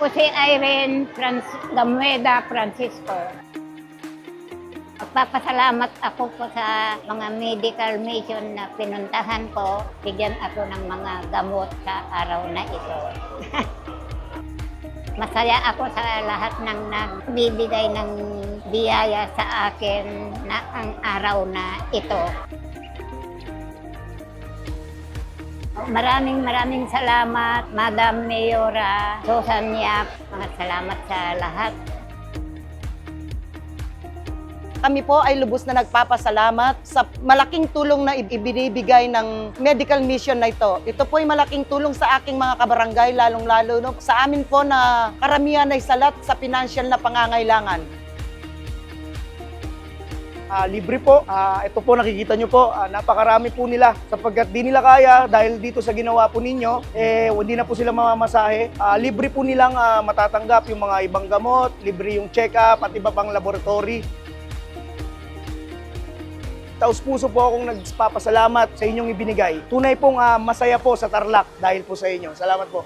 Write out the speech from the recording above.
Ako si Irene Gamueda Francisco. Magpapasalamat ako po sa mga medical mission na pinuntahan ko. Bigyan ako ng mga gamot sa araw na ito. Masaya ako sa lahat ng nagbibigay ng biyaya sa akin na ang araw na ito. Maraming salamat, Madam Mayora Susan Yap. Mga salamat sa lahat. Kami po ay lubos na nagpapasalamat sa malaking tulong na ibinibigay ng medical mission na ito. Ito po ay malaking tulong sa aking mga kabarangay, lalong-lalo sa amin po na karamihan ay salat sa financial na pangangailangan. Libre po. Ito po nakikita nyo po, napakarami po nila sapagkat di nila kaya dahil dito sa ginawa po ninyo, hindi na po sila mamamasahe. Libre po nilang matatanggap yung mga ibang gamot, libre yung check-up at iba pang laboratory. Taos-puso po akong nagpapasalamat sa inyong ibinigay. Tunay pong masaya po sa Tarlac dahil po sa inyo. Salamat po.